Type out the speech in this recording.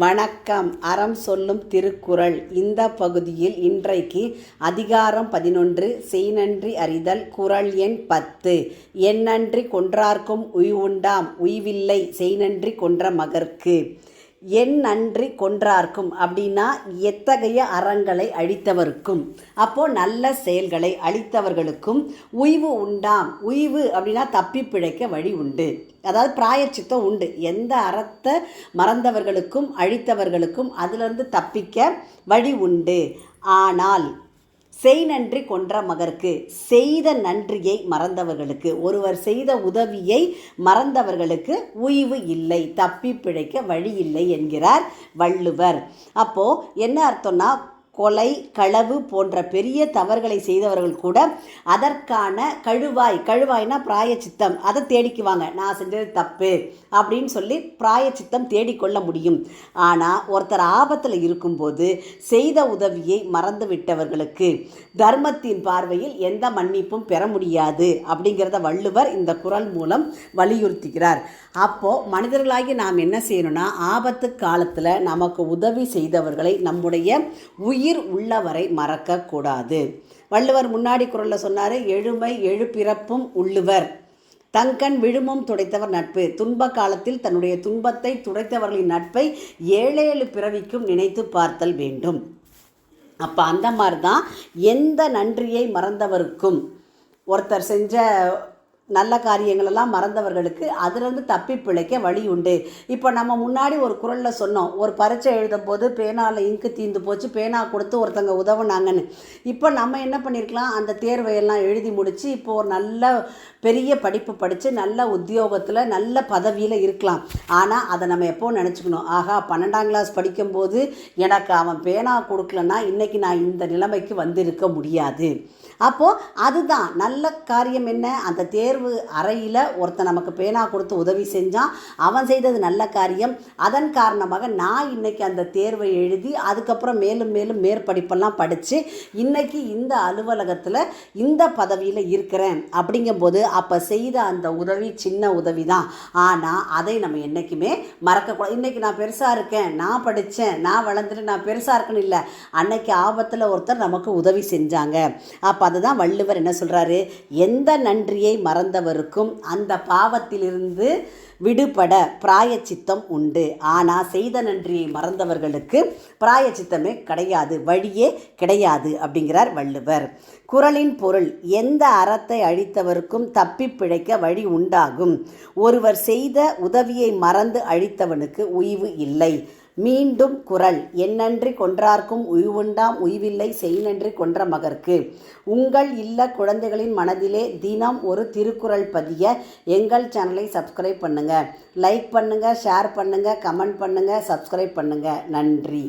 வணக்கம். அறம் சொல்லும் திருக்குறள். இந்த பகுதியில் இன்றைக்கு அதிகாரம் 11 செய்நன்றி அறிதல். குறள் எண் 10. எந்நன்றி கொன்றார்க்கும் உய்வுண்டாம் உய்வில்லை செய்நன்றி கொன்ற மகற்கு. எந்நன்றி கொன்றார்க்கும் அப்படின்னா எத்தகைய அறங்களை அழித்தவருக்கும், அப்போது நல்ல செயல்களை அழித்தவர்களுக்கும் உய்வு உண்டாம். உய்வு அப்படின்னா தப்பி பிழைக்க வழி உண்டு, அதாவது பிராயச்சித்தம் உண்டு. எந்த அறத்தை மறந்தவர்களுக்கும் அழித்தவர்களுக்கும் அதிலிருந்து தப்பிக்க வழி உண்டு. ஆனால் செய்நன்றி கொன்ற மகற்கு, செய்த நன்றியை மறந்தவர்களுக்கு, ஒருவர் செய்த உதவியை மறந்தவர்களுக்கு உய்வு இல்லை, தப்பி பிழைக்க வழி இல்லை என்கிறார் வள்ளுவர். அப்போது என்ன அர்த்தம்னா, கொலை களவு போன்ற பெரிய தவறுகளை செய்தவர்கள் கூட அதற்கான கழுவாய்னா பிராயச்சித்தம், அதை தேடிக்குவாங்க. நான் செஞ்சது தப்பு அப்படின்னு சொல்லி பிராயச்சித்தம் தேடிக்கொள்ள முடியும். ஆனால் ஒருத்தர் ஆபத்தில் இருக்கும்போது செய்த உதவியை மறந்து விட்டவர்களுக்கு தர்மத்தின் பார்வையில் எந்த மன்னிப்பும் பெற முடியாது அப்படிங்கிறத வள்ளுவர் இந்த குறள் மூலம் வலியுறுத்துகிறார். அப்போது மனிதர்களாகி நாம் என்ன செய்யணும்னா, ஆபத்து காலத்தில் நமக்கு உதவி செய்தவர்களை நம்முடைய உயிர் உள்ளவரை மறக்கக்கூடாது. வள்ளுவர் முன்னாடி குறளில் சொன்னார், எழுமை எழுப்பிறப்பும் உள்ளுவர் தங்கண் விழுமும் துடைத்தவர் நட்பு. துன்ப காலத்தில் தன்னுடைய துன்பத்தை துடைத்தவர்களின் நட்பை 7 பிறவிக்கும் நினைத்து பார்த்தல் வேண்டும். அப்போ அந்த மாதிரி தான் எந்த நன்றியை மறந்தவருக்கும், ஒருத்தர் செஞ்ச நல்ல காரியங்களெல்லாம் மறந்தவர்களுக்கு அதிலிருந்து தப்பி பிழைக்க வழி உண்டு. இப்போ நம்ம முன்னாடி ஒரு குறளில் சொன்னோம், ஒரு பரீட்சை எழுதும் போது பேனாவில் இங்கு தீர்ந்து போச்சு, பேனா கொடுத்து ஒருத்தங்க உதவுனாங்கன்னு. இப்போ நம்ம என்ன பண்ணியிருக்கலாம், அந்த தேர்வையெல்லாம் எழுதி முடித்து இப்போ ஒரு நல்ல பெரிய படிப்பு படித்து நல்ல உத்தியோகத்தில் நல்ல பதவியில் இருக்கலாம். ஆனால் அதை நம்ம எப்போ நினச்சிக்கணும், ஆகா 12ஆம் கிளாஸ் படிக்கும்போது எனக்கு அவன் பேனா கொடுக்கலன்னா இன்றைக்கி நான் இந்த நிலைமைக்கு வந்திருக்க முடியாது. அப்போது அதுதான் நல்ல காரியம். என்ன, அந்த தேர்வு அறையில் ஒருத்தன் நமக்கு பேனா கொடுத்து உதவி செஞ்சான், அவன் செய்தது நல்ல காரியம். அதன் காரணமாக நான் இன்றைக்கி அந்த தேர்வை எழுதி அதுக்கப்புறம் மேலும் மேலும் மேற்படிப்பெல்லாம் படித்து இன்றைக்கி இந்த அலுவலகத்தில் இந்த பதவியில் இருக்கிறேன். அப்படிங்கும்போது அப்போ செய்த அந்த உதவி சின்ன உதவி தான், ஆனால் அதை நம்ம என்றைக்குமே மறக்கக்கூடாது. இன்றைக்கி நான் பெருசாக இருக்கேன், நான் படித்தேன், நான் வளர்ந்துட்டு நான் பெருசாக இருக்கணும் இல்லை, அன்னைக்கு ஆபத்தில் ஒருத்தர் நமக்கு உதவி செஞ்சாங்க. அப்போ அதுதான் வள்ளுவர் என்ன சொல்கிறாரு, எந்த நன்றியை மறந்தவருக்கும் அந்த பாவத்திலிருந்து விடுபட பிராயச்சித்தம் உண்டு. ஆனால் செய்த நன்றியை மறந்தவர்களுக்கு பிராயச்சித்தமே கிடையாது, வழியே கிடையாது அப்படிங்கிறார் வள்ளுவர். குறளின் பொருள், எந்த அறத்தை அழித்தவருக்கும் தப்பி பிழைக்க வழி உண்டாகும். ஒருவர் செய்த உதவியை மறந்து அழித்தவனுக்கு உய்வு இல்லை. மீண்டும் குறள், எந்நன்றி கொன்றார்க்கும் உய்வுண்டாம் உய்வில்லை செய்நன்றி கொன்ற மகற்கு. உங்கள் இல்ல குழந்தைகளின் மனதிலே தினம் ஒரு திருக்குறள் பதிய எங்கள் சேனலை சப்ஸ்கிரைப் பண்ணுங்கள். லைக் பண்ணுங்கள், ஷேர் பண்ணுங்கள், கமெண்ட் பண்ணுங்கள், சப்ஸ்கிரைப் பண்ணுங்கள். நன்றி.